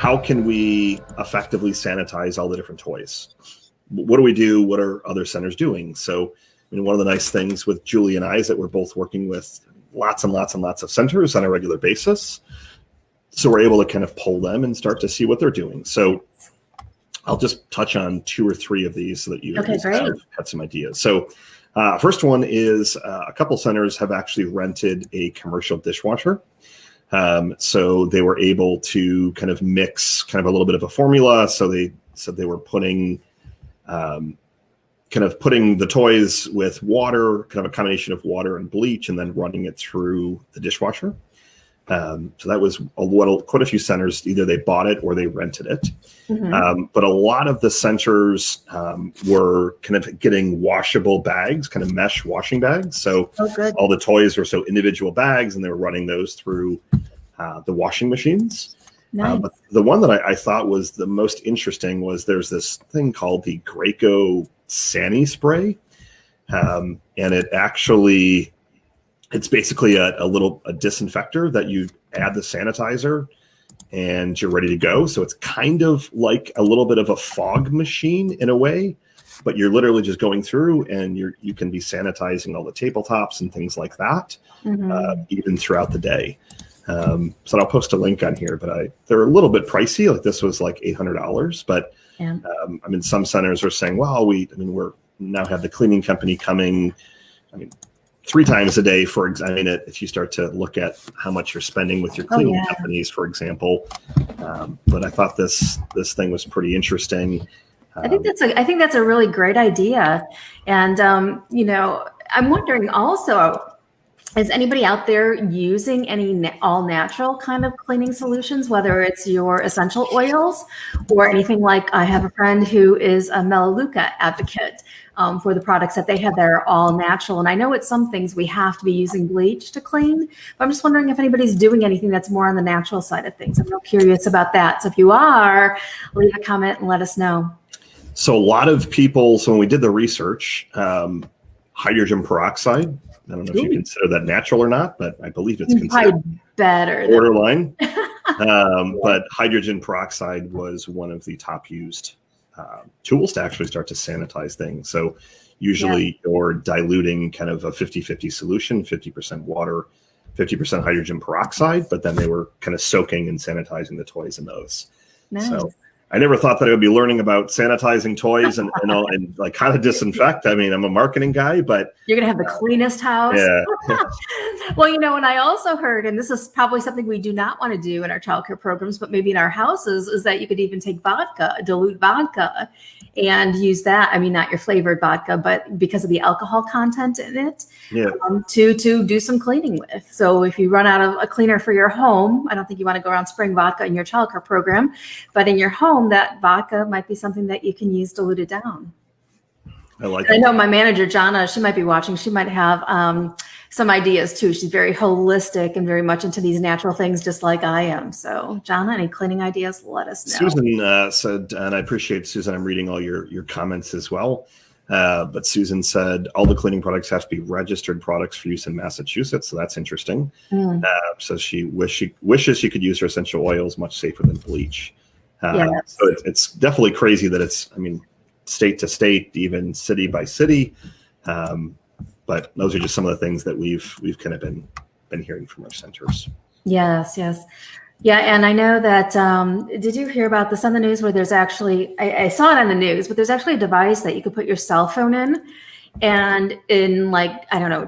how can we effectively sanitize all the different toys? What do we do? What are other centers doing? So, I mean, one of the nice things with Julie and I is that we're both working with lots and lots and lots of centers on a regular basis. So we're able to kind of pull them and start to see what they're doing. So I'll just touch on 2 or 3 of these so that you have some ideas. So first one is a couple centers have actually rented a commercial dishwasher. So they were able to kind of mix kind of a little bit of a formula. So they said they were putting putting the toys with water, kind of a combination of water and bleach, and then running it through the dishwasher. So that was quite a few centers, either they bought it or they rented it. But a lot of the centers were kind of getting washable bags, kind of mesh washing bags. So all the toys were individual bags, and they were running those through the washing machines. Nice. But the one that I thought was the most interesting was there's this thing called the Graco Sani spray. And it's basically a disinfector that you add the sanitizer and you're ready to go. So it's kind of like a little bit of a fog machine in a way, but you're literally just going through and you can be sanitizing all the tabletops and things like that, even throughout the day. So I'll post a link on here, but they're a little bit pricey. Like this was like $800, but I mean, some centers are saying, well, we're now have the cleaning company coming. 3 times a day, if you start to look at how much you're spending with your cleaning companies, for example. But I thought this thing was pretty interesting. I think that's a really great idea. And, I'm wondering also, is anybody out there using any all natural kind of cleaning solutions, whether it's your essential oils or anything like I have a friend who is a Melaleuca advocate for the products that they have that are all natural. And I know it's some things we have to be using bleach to clean, but I'm just wondering if anybody's doing anything that's more on the natural side of things. I'm real curious about that. So if you are, leave a comment and let us know. So a lot of people, when we did the research, hydrogen peroxide, I don't know if you consider that natural or not, but I believe it's considered better borderline. But hydrogen peroxide was one of the top used tools to actually start to sanitize things. So usually you're diluting kind of a 50-50 solution, 50% water, 50% hydrogen peroxide, but then they were kind of soaking and sanitizing the toys in those. Nice. So I never thought that I would be learning about sanitizing toys and like how to disinfect. I mean, I'm a marketing guy, but you're going to have the cleanest house. Yeah. Well, and I also heard, and this is probably something we do not want to do in our childcare programs, but maybe in our houses, is that you could even take vodka, dilute vodka, and use that. I mean, not your flavored vodka, but because of the alcohol content in it, to do some cleaning with. So if you run out of a cleaner for your home, I don't think you want to go around spraying vodka in your childcare program, but in your home, that vodka might be something that you can use diluted down. I know my manager, Jana, she might be watching. She might have some ideas too. She's very holistic and very much into these natural things, just like I am. So Jana, any cleaning ideas, let us know. Susan said, and I appreciate, Susan, I'm reading all your comments as well. But Susan said, all the cleaning products have to be registered products for use in Massachusetts. So that's interesting. So she wishes she could use her essential oils much safer than bleach. So it's definitely crazy that it's, state to state, even city by city. But those are just some of the things that we've kind of been hearing from our centers. Yes. Yeah, and I know that, did you hear about this on the news where there's actually, I saw it on the news, but there's actually a device that you could put your cell phone in, and in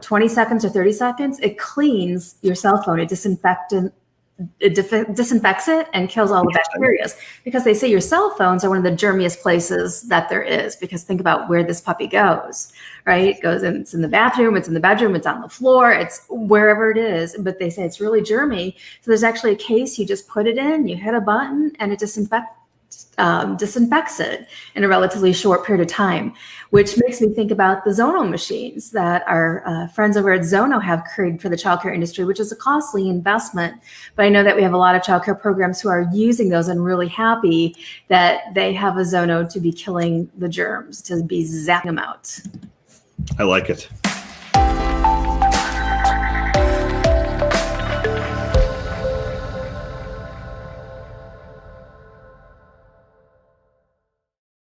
20 seconds or 30 seconds, it cleans your cell phone. It disinfects it and kills all the bacteria, because they say your cell phones are one of the germiest places that there is, because think about where this puppy goes, right? It goes in, it's in the bathroom, it's in the bedroom, it's on the floor, it's wherever it is, but they say it's really germy. So there's actually a case, you just put it in, you hit a button, and it disinfects it in a relatively short period of time, which makes me think about the Zono machines that our friends over at Zono have created for the childcare industry, which is a costly investment. But I know that we have a lot of childcare programs who are using those and really happy that they have a Zono to be killing the germs, to be zapping them out. I like it.